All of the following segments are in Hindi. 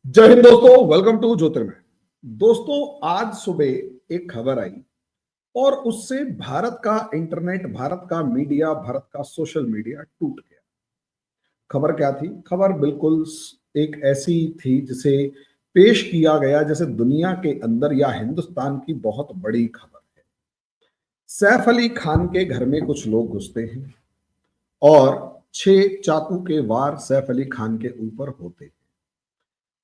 जय हिंद दोस्तों, वेलकम टू ज्योतिर्मय। दोस्तों, आज सुबह एक खबर आई और उससे भारत का इंटरनेट, भारत का मीडिया, भारत का सोशल मीडिया टूट गया। खबर क्या थी? खबर बिल्कुल एक ऐसी थी जिसे पेश किया गया जैसे दुनिया के अंदर या हिंदुस्तान की बहुत बड़ी खबर है। सैफ अली खान के घर में कुछ लोग घुसते हैं और 6 चाकू के वार सैफ अली खान के ऊपर होते हैं।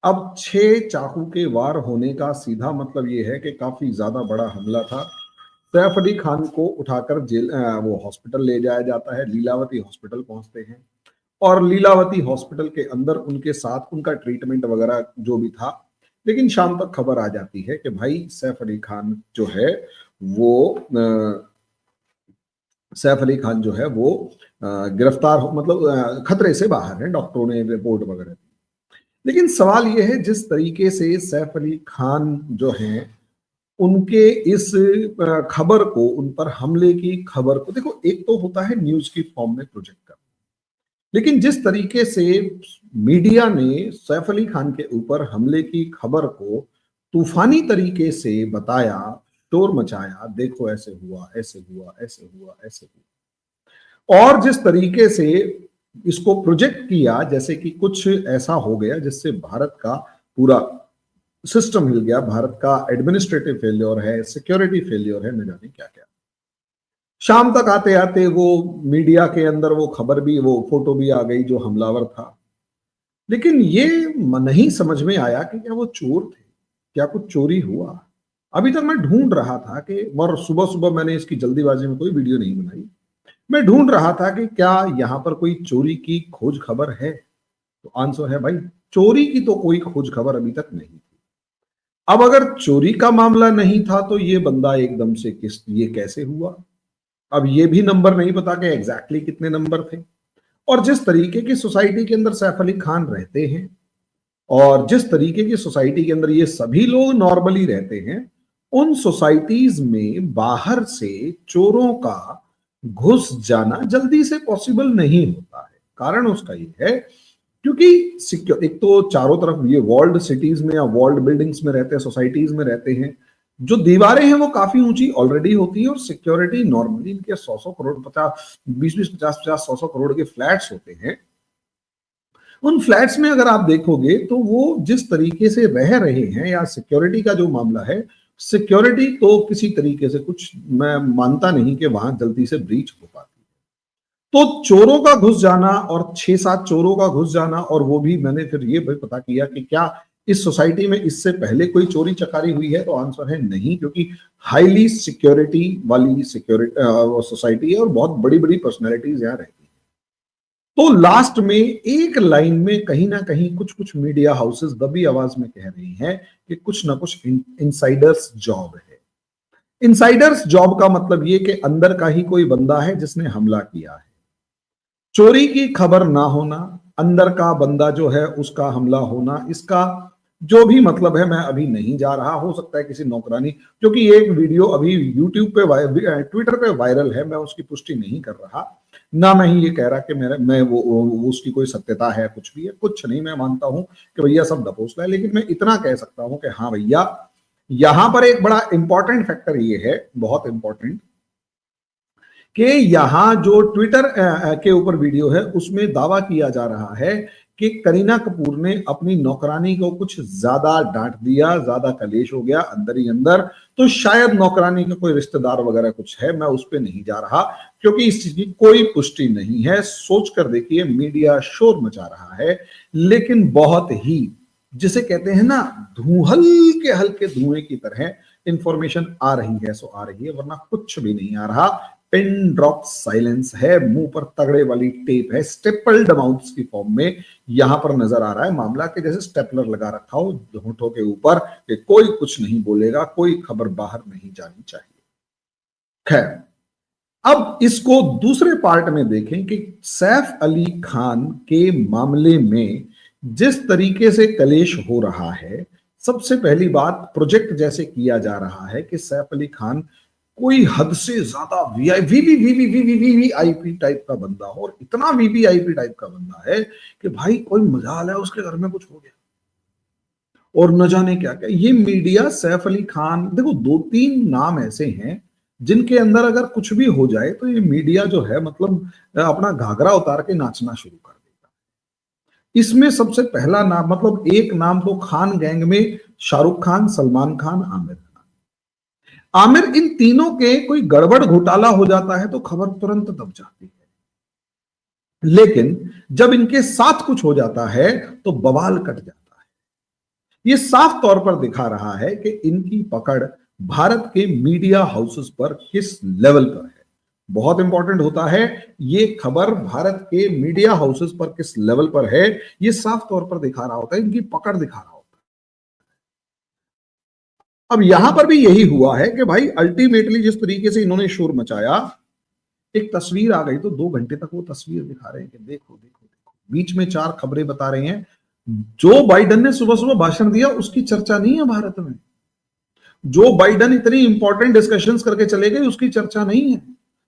अब 6 चाकू के वार होने का सीधा मतलब यह है कि काफी ज्यादा बड़ा हमला था। सैफ अली खान को उठाकर जेल वो हॉस्पिटल ले जाया जाता है। लीलावती हॉस्पिटल पहुंचते हैं और लीलावती हॉस्पिटल के अंदर उनके साथ उनका ट्रीटमेंट वगैरह जो भी था। लेकिन शाम तक खबर आ जाती है कि भाई सैफ अली खान जो है वो सैफ अली खान जो है वो गिरफ्तार मतलब खतरे से बाहर है। डॉक्टरों ने रिपोर्ट वगैरह दी। लेकिन सवाल यह है, जिस तरीके से सैफ अली खान जो हैं उनके इस खबर को, उन पर हमले की खबर को, देखो एक तो होता है न्यूज की फॉर्म में प्रोजेक्ट करना, लेकिन जिस तरीके से मीडिया ने सैफ अली खान के ऊपर हमले की खबर को तूफानी तरीके से बताया, शोर मचाया, देखो ऐसे हुआ, ऐसे हुआ, ऐसे हुआ, ऐसे हुआ, और जिस तरीके से इसको प्रोजेक्ट किया जैसे कि कुछ ऐसा हो गया जिससे भारत का पूरा सिस्टम हिल गया, भारत का एडमिनिस्ट्रेटिव फेलियर है, सिक्योरिटी फेलियर है, न जाने क्या क्या। शाम तक आते आते वो मीडिया के अंदर वो खबर भी, वो फोटो भी आ गई जो हमलावर था। लेकिन ये नहीं समझ में आया कि क्या वो चोर थे, क्या कुछ चोरी हुआ। अभी तक मैं ढूंढ रहा था कि, और सुबह सुबह मैंने इसकी जल्दीबाजी में कोई वीडियो नहीं बनाई, मैं ढूंढ रहा था कि क्या यहां पर कोई चोरी की खोज खबर है। तो आंसर है भाई, चोरी की तो कोई खोज खबर अभी तक नहीं थी। अब अगर चोरी का मामला नहीं था तो ये बंदा एकदम से ये कैसे हुआ? अब ये भी नंबर नहीं पता कि एग्जैक्टली कितने नंबर थे। और जिस तरीके की सोसाइटी के अंदर सैफ अली खान रहते हैं और जिस तरीके की सोसाइटी के अंदर ये सभी लोग नॉर्मली रहते हैं, उन सोसाइटीज में बाहर से चोरों का घुस जाना जल्दी से पॉसिबल नहीं होता है। कारण उसका ये है क्योंकि सिक्योर, एक तो चारों तरफ ये वॉल्ड सिटीज में या वॉल्ड बिल्डिंग्स में रहते हैं, सोसाइटीज में रहते हैं, जो दीवारें हैं वो काफी ऊंची ऑलरेडी होती है और सिक्योरिटी नॉर्मली इनके 100-100 करोड़, 50-20-20, 50-50, 100-100 करोड़ के फ्लैट्स होते हैं। उन फ्लैट्स में अगर आप देखोगे तो वो जिस तरीके से रह रहे हैं, या सिक्योरिटी का जो मामला है, सिक्योरिटी तो किसी तरीके से कुछ मैं मानता नहीं कि वहां जल्दी से ब्रीच हो पाती। तो चोरों का घुस जाना और 6-7 चोरों का घुस जाना, और वो भी मैंने फिर ये भी पता किया कि क्या इस सोसाइटी में इससे पहले कोई चोरी चकारी हुई है, तो आंसर है नहीं, क्योंकि हाईली सिक्योरिटी वाली सोसाइटी है और बहुत बड़ी बड़ी पर्सनैलिटीज यहाँ रहती है। तो लास्ट में एक लाइन में कहीं ना कहीं कुछ कुछ मीडिया हाउसेस दबी आवाज में कह रही हैं कि कुछ ना कुछ इनसाइडर्स जॉब है। इनसाइडर्स जॉब का मतलब ये कि अंदर का ही कोई बंदा है जिसने हमला किया है। चोरी की खबर ना होना, अंदर का बंदा जो है उसका हमला होना, इसका जो भी मतलब है मैं अभी नहीं जा रहा। हो सकता है किसी नौकरानी, क्योंकि एक वीडियो अभी यूट्यूब पे, ट्विटर पे वायरल है, मैं उसकी पुष्टि नहीं कर रहा, ना मैं ये कह रहा कि मैं वो उसकी कोई सत्यता है, कुछ भी है, कुछ नहीं। मैं मानता हूं कि भैया सब डपोसला है, लेकिन मैं इतना कह सकता हूं कि हाँ भैया, यहां पर एक बड़ा इंपॉर्टेंट फैक्टर ये है, बहुत इंपॉर्टेंट, कि यहां जो ट्विटर के ऊपर वीडियो है उसमें दावा किया जा रहा है कि करीना कपूर ने अपनी नौकरानी को कुछ ज्यादा डांट दिया, ज्यादा कलेश हो गया अंदर ही अंदर। तो शायद नौकरानी का कोई रिश्तेदार वगैरह कुछ है, मैं उस पर नहीं जा रहा क्योंकि इस चीज की कोई पुष्टि नहीं है। सोच कर देखिए, मीडिया शोर मचा रहा है, लेकिन बहुत ही, जिसे कहते हैं ना, हल्के हल्के धुएं की तरह इंफॉर्मेशन आ रही है, सो आ रही है, वरना कुछ भी नहीं आ रहा। पिन ड्रॉप साइलेंस है, मुंह पर तगड़े वाली टेप है, स्टेपल्ड माउथ्स की फॉर्म में यहां पर नजर आ रहा है मामला, के जैसे स्टेपलर लगा रखा हो होठों के ऊपर कि कोई कुछ नहीं बोलेगा, कोई खबर बाहर नहीं जानी चाहिए। खैर, अब इसको दूसरे पार्ट में देखें कि सैफ अली खान के मामले में जिस तरीके से कलेश हो रहा है। सबसे पहली बात, प्रोजेक्ट जैसे किया जा रहा है कि सैफ अली खान कोई हद से ज्यादा वीवीआईपी टाइप का बंदा हो, और इतना वीवीआईपी टाइप का बंदा है कि भाई कोई मजाल है उसके घर में कुछ हो गया। और न जाने क्या क्या। ये मीडिया सैफ अली खान, देखो दो तीन नाम ऐसे हैं जिनके अंदर अगर कुछ भी हो जाए तो ये मीडिया जो है मतलब अपना घाघरा उतार के नाचना शुरू कर देगा। इसमें सबसे पहला नाम, मतलब एक नाम तो खान गैंग में शाहरुख खान, सलमान खान, आमिर खान। आमिर, इन तीनों के कोई गड़बड़ घोटाला हो जाता है तो खबर तुरंत दब जाती है, लेकिन जब इनके साथ कुछ हो जाता है तो बवाल कट जाता है। ये साफ तौर पर दिखा रहा है कि इनकी पकड़ भारत के मीडिया हाउसेस पर किस लेवल पर है। बहुत इंपॉर्टेंट होता है ये खबर, भारत के मीडिया हाउसेस पर किस लेवल पर है, ये साफ तौर पर दिखा रहा होता है, इनकी पकड़ दिखा रहा होता है। अब यहां पर भी यही हुआ है कि भाई अल्टीमेटली जिस तरीके से इन्होंने शोर मचाया, एक तस्वीर आ गई तो 2 घंटे तक वो तस्वीर दिखा रहे हैं कि देखो देखो देखो, बीच में 4 खबरें बता रहे हैं। जो बाइडन ने सुबह सुबह भाषण दिया उसकी चर्चा नहीं है भारत में। जो बाइडन इतनी इंपॉर्टेंट डिस्कशंस करके चले गए उसकी चर्चा नहीं है।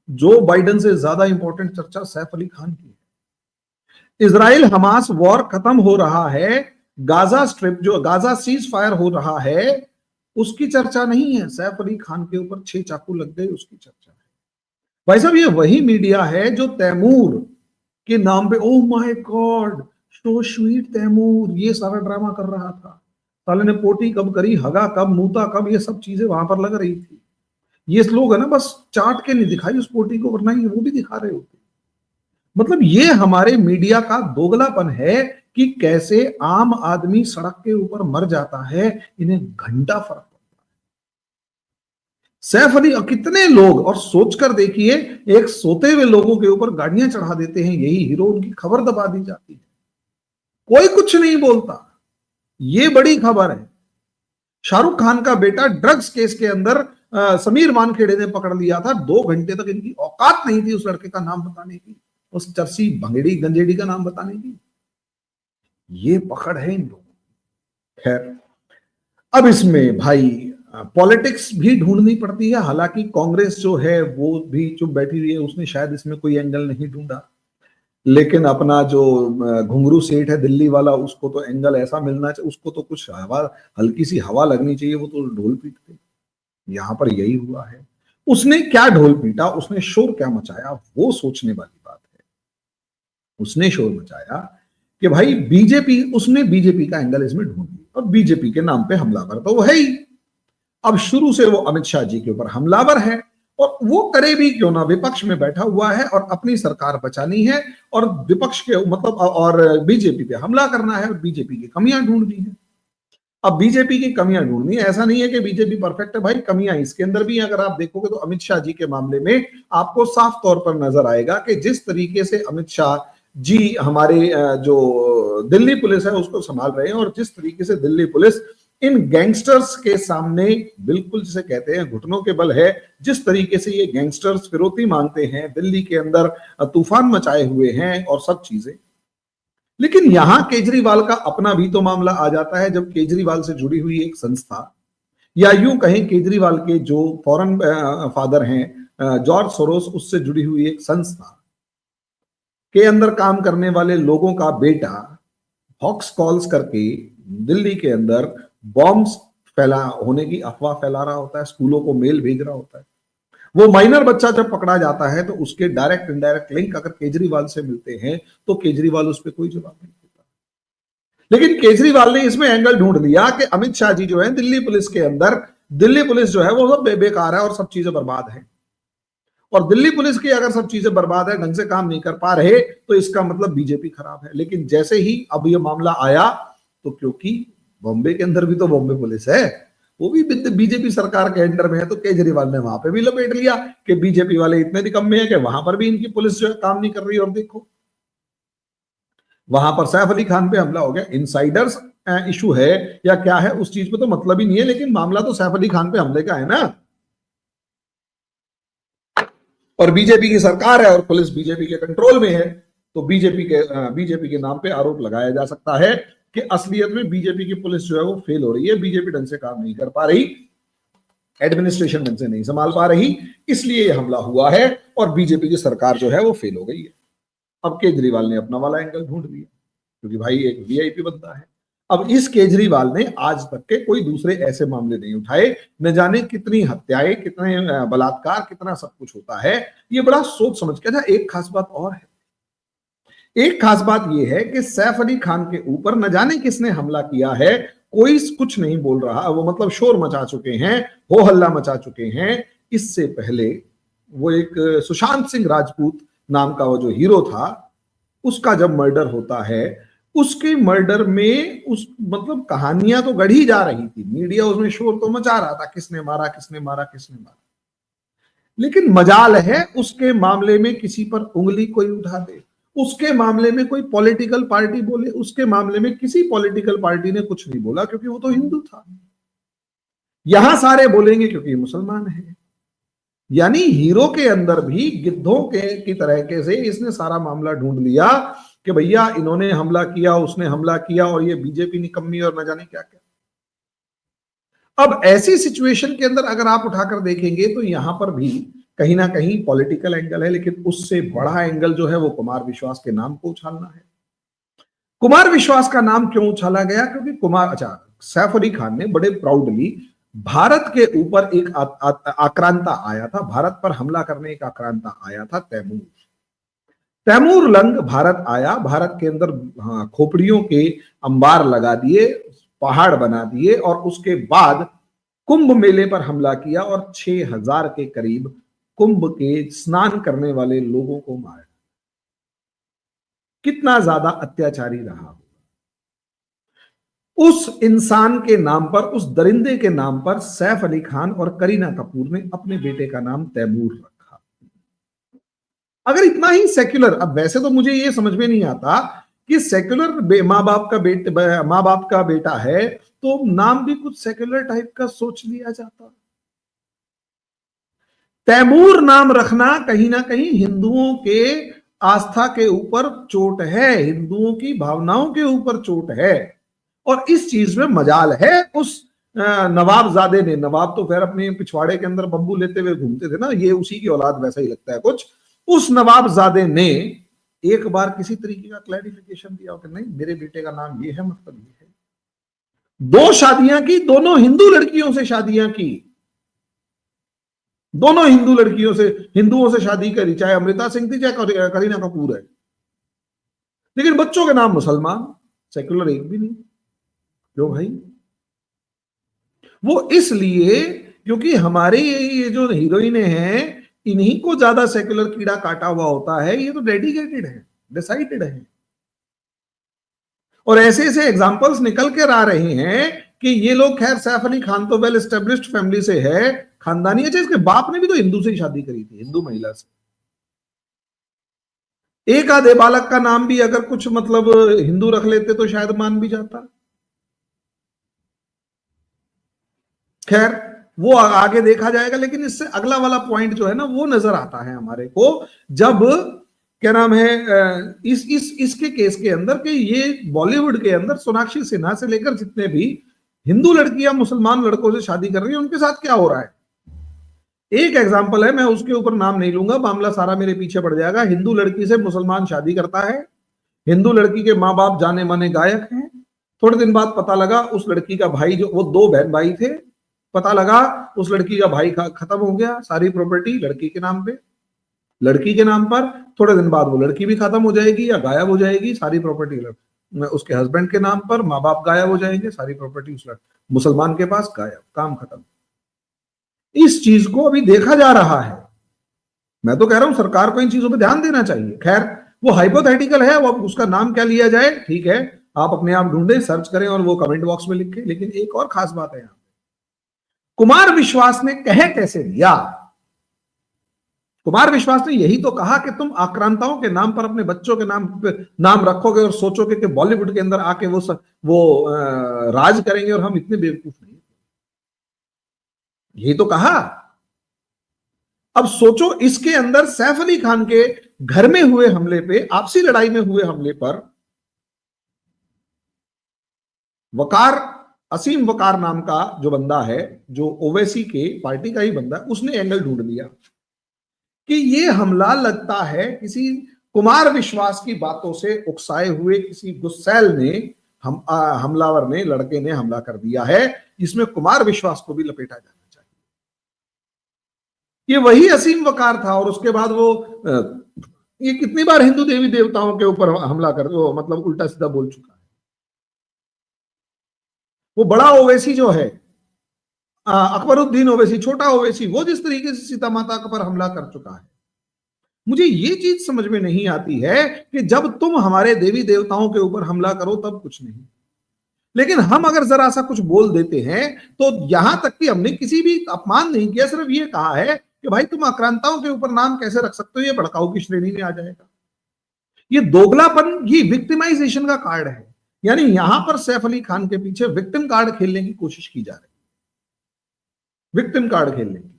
जो बाइडन से ज्यादा इंपॉर्टेंट चर्चा सैफ अली खान की है। इजराइल हमास वॉर खत्म हो रहा है, गाजा स्ट्रिप जो गाजा सीज फायर हो रहा है उसकी चर्चा नहीं है। सैफ अली खान के ऊपर 6 चाकू लग गए उसकी चर्चा है। भाई साहब, ये वही मीडिया है जो तैमूर के नाम पे, oh my God so sweet Taimur, ये सारा ड्रामा कर रहा था। साले ने पोटी कब करी, हगा कब, मूता कब, ये सब चीजें वहां पर लग रही थी। ये लोग है ना बस चाट के नहीं दिखाई उस पोटी को, वरना ये वो भी दिखा रहे होते। मतलब ये हमारे मीडिया का दोगलापन है कि कैसे आम आदमी सड़क के ऊपर मर जाता है, इन्हें घंटा फर्क पड़ता है। सैफ अली, कितने लोग, और सोचकर देखिए, एक सोते हुए लोगों के ऊपर गाड़ियां चढ़ा देते हैं यही हीरो, उनकी खबर दबा दी जाती है, कोई कुछ नहीं बोलता। ये बड़ी खबर है। शाहरुख खान का बेटा ड्रग्स केस के अंदर समीर मानखेड़े ने पकड़ लिया था। 2 घंटे तक इनकी औकात नहीं थी उस लड़के का नाम बताने की, उस चरसी भंगेड़ी गंजेड़ी का नाम बताने की। ये पकड़ है इन लोगों। खैर, अब इसमें भाई पॉलिटिक्स भी ढूंढनी पड़ती है। हालांकि कांग्रेस जो है वो भी चुप बैठी हुई है, उसने शायद इसमें कोई एंगल नहीं ढूंढा। लेकिन अपना जो घुंघरू सेठ है दिल्ली वाला, उसको तो एंगल ऐसा मिलना चाहिए, उसको तो कुछ हवा, हल्की सी हवा लगनी चाहिए, वो तो ढोल पीटते। यहां पर यही हुआ है। उसने क्या ढोल पीटा, उसने शोर क्या मचाया, वो सोचने वाली बात है। उसने शोर मचाया कि भाई बीजेपी, उसने बीजेपी का एंगल इसमें ढूंढ लिया और बीजेपी के नाम पे हमलावर तो वो है ही। अब शुरू से वो अमित शाह जी के ऊपर हमलावर है, और वो करे भी क्यों ना, विपक्ष में बैठा हुआ है और अपनी सरकार बचानी है, और विपक्ष के मतलब और बीजेपी पे हमला करना है और बीजेपी की कमियां ढूंढनी है। अब बीजेपी की कमियां ढूंढनी है, ऐसा नहीं है कि बीजेपी परफेक्ट है भाई, कमियां इसके अंदर भी। अगर आप देखोगे तो अमित शाह जी के मामले में आपको साफ तौर पर नजर आएगा कि जिस तरीके से अमित शाह जी हमारे जो दिल्ली पुलिस है उसको संभाल रहे हैं, और जिस तरीके से दिल्ली पुलिस इन गैंगस्टर्स के सामने बिल्कुल जिसे कहते हैं घुटनों के बल है, जिस तरीके से ये गैंगस्टर्स फिरौती मांगते हैं, दिल्ली के अंदर तूफान मचाए हुए हैं और सब चीजें। लेकिन यहां केजरीवाल का अपना भी तो मामला आ जाता है, जब केजरीवाल से जुड़ी हुई एक संस्था, या यूं कहें केजरीवाल के जो फॉरेन फादर हैं जॉर्ज सोरोस, उससे जुड़ी हुई एक संस्था के अंदर काम करने वाले लोगों का बेटा हॉक्स कॉल्स करके दिल्ली के अंदर बॉम्ब्स फैला होने की अफवाह फैला रहा होता है, स्कूलों को मेल भेज रहा होता है। वो माइनर बच्चा जब पकड़ा जाता है तो उसके डायरेक्ट इनडायरेक्ट लिंक अगर केजरीवाल से मिलते हैं तो केजरीवाल उस पर कोई जवाब नहीं देता। लेकिन केजरीवाल ने इसमें एंगल ढूंढ लिया कि अमित शाह जी जो है दिल्ली पुलिस के अंदर, दिल्ली पुलिस जो है वो सब बेकार है और सब चीजें बर्बाद है, और दिल्ली पुलिस की अगर सब चीजें बर्बाद है, ढंग से काम नहीं कर पा रहे, तो इसका मतलब बीजेपी खराब है। लेकिन जैसे ही अब ये मामला आया, तो क्योंकि बॉम्बे के अंदर भी तो बॉम्बे पुलिस है, वो भी बीजेपी सरकार के अंडर में है, तो केजरीवाल ने वहां पे भी लपेट लिया कि बीजेपी वाले इतने निकम्मे हैं कि वहां पर भी इनकी पुलिस जो है काम नहीं कर रही। और देखो वहां पर सैफ अली खान पे हमला हो गया। इनसाइडर्स इशू है या क्या है उस चीज पे तो मतलब ही नहीं है, लेकिन मामला तो सैफ अली खान पे हमले का है ना, और बीजेपी की सरकार है और पुलिस बीजेपी के कंट्रोल में है, तो बीजेपी के नाम पे आरोप लगाया जा सकता है कि असलियत में बीजेपी की पुलिस जो है वो फेल हो रही है, बीजेपी ढंग से काम नहीं कर पा रही, एडमिनिस्ट्रेशन ढंग से नहीं संभाल पा रही, इसलिए यह हमला हुआ है और बीजेपी की सरकार जो है वो फेल हो गई है। अब केजरीवाल ने अपना वाला एंगल ढूंढ लिया, क्योंकि भाई एक वीआईपी बंदा है, अब इस केजरीवाल ने आज तक के कोई दूसरे ऐसे मामले नहीं उठाए, न जाने कितनी हत्याएं, कितने बलात्कार, कितना सब कुछ होता है। ये बड़ा सोच समझ के। अच्छा, एक खास बात और है। एक खास बात यह है कि सैफ अली खान के ऊपर न जाने किसने हमला किया है, कोई कुछ नहीं बोल रहा। वो मतलब शोर मचा चुके हैं, हो हल्ला मचा चुके हैं। इससे पहले वो एक सुशांत सिंह राजपूत नाम का वो जो हीरो था, उसका जब मर्डर होता है, उसके मर्डर में उस मतलब कहानियां तो गढ़ी जा रही थी, मीडिया उसमें शोर तो मचा रहा था, किसने मारा, किसने मारा, किसने मारा। लेकिन मजाल है उसके मामले में किसी पर उंगली कोई उठा दे, उसके मामले में कोई पॉलिटिकल पार्टी बोले। उसके मामले में किसी पॉलिटिकल पार्टी ने कुछ नहीं बोला, क्योंकि वो तो हिंदू था। यहां सारे बोलेंगे क्योंकि मुसलमान है। यानी हीरो के अंदर भी गिद्धों के की तरह के से इसने सारा मामला ढूंढ लिया कि भैया इन्होंने हमला किया, उसने हमला किया, और ये बीजेपी निकम्मी और न जाने क्या क्या। अब ऐसी सिचुएशन के अंदर अगर आप उठाकर देखेंगे तो यहां पर भी कहीं ना कहीं पॉलिटिकल एंगल है, लेकिन उससे बड़ा एंगल जो है वो कुमार विश्वास के नाम को उछालना है। कुमार विश्वास का नाम क्यों उछाला गया? क्योंकि सैफ अली खान ने बड़े प्राउडली भारत के ऊपर एक आक्रांता आया था, भारत पर हमला करने एक आक्रांता आया था, तैमूर। तैमूर लंग भारत आया, भारत के अंदर खोपड़ियों के अंबार लगा दिए, पहाड़ बना दिए, और उसके बाद कुंभ मेले पर हमला किया और 6000 के करीब कुंभ के स्नान करने वाले लोगों को मारा। कितना ज्यादा अत्याचारी रहा। उस इंसान के नाम पर, उस दरिंदे के नाम पर सैफ अली खान और करीना कपूर ने अपने बेटे का नाम तैमूर रखा। अगर इतना ही सेक्युलर, अब वैसे तो मुझे ये समझ में नहीं आता कि सेक्युलर माँ बाप का बेटा है तो नाम भी कुछ सेक्युलर टाइप का सोच लिया जाता। तैमूर नाम रखना कहीं ना कहीं हिंदुओं के आस्था के ऊपर चोट है, हिंदुओं की भावनाओं के ऊपर चोट है। और इस चीज में मजाल है उस नवाबजादे ने, नवाब तो खैर अपने पिछवाड़े के अंदर बंबू लेते हुए घूमते थे ना, ये उसी की औलाद, वैसा ही लगता है कुछ। उस नवाबजादे ने एक बार किसी तरीके का क्लैरिफिकेशन दिया कि नहीं, मेरे बेटे का नाम ये है, मतलब ये है। 2 शादियां की, दोनों हिंदू लड़कियों से शादियां की, दोनों हिंदू लड़कियों से, हिंदुओं से शादी करी, चाहे अमृता सिंह थी चाहे करीना कपूर है, लेकिन बच्चों के नाम मुसलमान, सेक्युलर एक भी नहीं। क्यों भाई? वो इसलिए क्योंकि हमारे ये जो हीरोइनें हैं, इन्हीं को ज्यादा सेक्युलर कीड़ा काटा हुआ होता है। ये तो डेडिकेटेड है, डिसाइडेड है। और ऐसे ऐसे एग्जांपल्स निकल कर आ रहे हैं कि ये लोग, खैर सैफ अली खान तो वेल एस्टेब्लिश्ड फैमिली से है, खानदानी। अच्छा, इसके बाप ने भी तो हिंदू से ही शादी करी थी, हिंदू महिला से। एक आधे बालक का नाम भी अगर कुछ मतलब हिंदू रख लेते तो शायद मान भी जाता। खैर वो आगे देखा जाएगा, लेकिन इससे अगला वाला पॉइंट जो है ना, वो नजर आता है हमारे को, जब क्या नाम है इसके केस के अंदर कि ये बॉलीवुड के अंदर सोनाक्षी सिन्हा से लेकर जितने भी हिंदू लड़कियां मुसलमान लड़कों से शादी कर रही हैं, उनके साथ क्या हो रहा है। एक एग्जाम्पल है, मैं उसके ऊपर नाम नहीं लूंगा, मामला सारा मेरे पीछे पड़ जाएगा। हिंदू लड़की से मुसलमान शादी करता है, हिंदू लड़की के माँ बाप जाने माने गायक हैं। थोड़े दिन बाद पता लगा उस लड़की का भाई, जो वो 2 बहन भाई थे, पता लगा उस लड़की का भाई खत्म हो गया, सारी प्रॉपर्टी लड़की के नाम पे, लड़की के नाम पर। थोड़े दिन बाद वो लड़की भी खत्म हो जाएगी या गायब हो जाएगी, सारी प्रॉपर्टी उसके हस्बैंड के नाम पर, माँ बाप गायब हो जाएंगे, सारी प्रॉपर्टी उस मुसलमान के पास, गायब, काम खत्म। इस चीज को अभी देखा जा रहा है। मैं तो कह रहा हूं सरकार को इन चीजों पर ध्यान देना चाहिए। खैर वो हाइपोथेटिकल है, वो उसका नाम क्या लिया जाए, ठीक है, आप अपने आप ढूंढे, सर्च करें और वो कमेंट बॉक्स में लिखें। लेकिन एक और खास बात है, यहां कुमार विश्वास ने कह कैसे दिया? कुमार विश्वास ने यही तो कहा कि तुम आक्रांताओं के नाम पर अपने बच्चों के नाम रखोगे और सोचोगे कि बॉलीवुड के अंदर आके वो राज करेंगे और हम इतने बेवकूफ नहीं। यही तो कहा। अब सोचो, इसके अंदर सैफ अली खान के घर में हुए हमले पे, आपसी लड़ाई में हुए हमले पर वकार, असीम वकार नाम का जो बंदा है, जो ओवैसी के पार्टी का ही बंदा, उसने एंगल ढूंढ लिया कि ये हमला लगता है किसी कुमार विश्वास की बातों से उकसाए हुए किसी गुस्सैल ने हमलावर ने, लड़के ने हमला कर दिया है, इसमें कुमार विश्वास को भी लपेटा जाना चाहिए। ये वही असीम वकार था। और उसके बाद वो ये कितनी बार हिंदू देवी देवताओं के ऊपर हमला कर, वो मतलब उल्टा सीधा बोल चुका है। वो बड़ा ओवैसी जो है, अकबरुद्दीन ओवैसी, छोटा ओवैसी, वो जिस तरीके से सीता माता पर हमला कर चुका है। मुझे ये चीज समझ में नहीं आती है कि जब तुम हमारे देवी देवताओं के ऊपर हमला करो तब कुछ नहीं, लेकिन हम अगर जरा सा कुछ बोल देते हैं तो यहां तक कि हमने किसी भी अपमान नहीं किया, सिर्फ ये कहा है कि भाई तुम आक्रांताओं के ऊपर नाम कैसे रख सकते हो, ये भड़काऊ की श्रेणी में आ जाएगा। ये दोगलापन, ये विक्टिमाइजेशन का कार्ड है। यानी यहां पर सैफ अली खान के पीछे विक्टिम कार्ड खेलने की कोशिश की जा रही है, विक्टिम कार्ड खेलने की।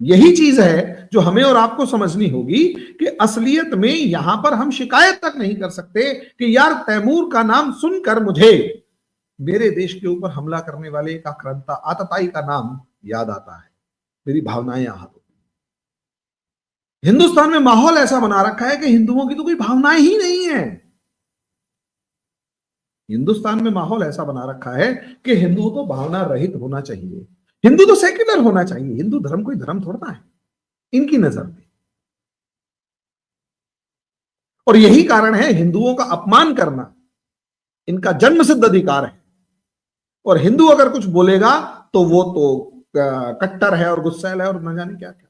यही चीज है जो हमें और आपको समझनी होगी कि असलियत में यहां पर हम शिकायत तक नहीं कर सकते कि यार तैमूर का नाम सुनकर मुझे मेरे देश के ऊपर हमला करने वाले एक आक्रांता आतताई का नाम याद आता है, मेरी भावनाएं आहत होती हैं। हिंदुस्तान में माहौल ऐसा बना रखा है कि हिंदुओं की तो कोई भावनाएं ही नहीं है। हिंदुस्तान में माहौल ऐसा बना रखा है कि हिंदू तो भावना रहित होना चाहिए, हिंदू तो सेक्युलर होना चाहिए। हिंदू धर्म कोई धर्म थोड़ा है इनकी नजर में। और यही कारण है हिंदुओं का अपमान करना इनका जन्म सिद्ध अधिकार है। और हिंदू अगर कुछ बोलेगा तो वो तो कट्टर है और गुस्सैल है और न जाने क्या क्या।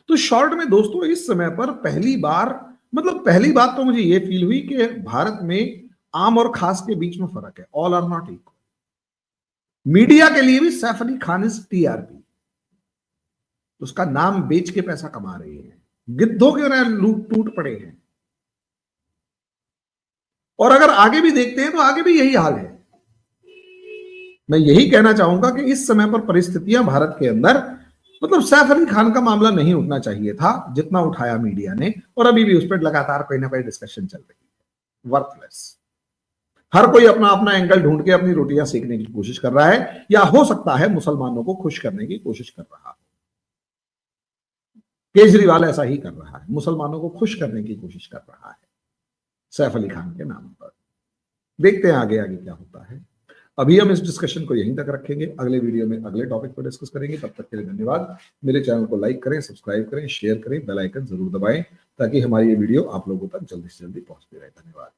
तो शॉर्ट में दोस्तों, इस समय पर पहली बार, मतलब पहली बात तो मुझे ये फील हुई कि भारत में आम और खास के बीच में फर्क है। All are not equal. Media के लिए भी सैफ अली खान इज टीआरपी, उसका नाम बेच के पैसा कमा रहे हैं, गिद्धों के तरह लूट टूट पड़े हैं। और अगर आगे भी देखते हैं तो आगे भी यही हाल है। मैं यही कहना चाहूंगा कि इस समय पर परिस्थितियां भारत के अंदर, मतलब सैफ अली खान का मामला नहीं उठना चाहिए था जितना उठाया मीडिया ने, और अभी भी उस पर लगातार कोई ना कोई डिस्कशन चल रही है। वर्थलेस। हर कोई अपना अपना एंगल ढूंढ के अपनी रोटियां सेकने की कोशिश कर रहा है, या हो सकता है मुसलमानों को खुश करने की कोशिश कर रहा है। केजरीवाल ऐसा ही कर रहा है, मुसलमानों को खुश करने की कोशिश कर रहा है सैफ अली खान के नाम पर। देखते हैं आगे आगे क्या होता है। अभी हम इस डिस्कशन को यहीं तक रखेंगे, अगले वीडियो में अगले टॉपिक पर डिस्कस करेंगे। तब तक के लिए धन्यवाद। मेरे चैनल को लाइक करें, सब्सक्राइब करें, शेयर करें, बेल आइकन जरूर दबाएं ताकि हमारी ये वीडियो आप लोगों तक जल्दी से जल्दी पहुंचती रहे। धन्यवाद।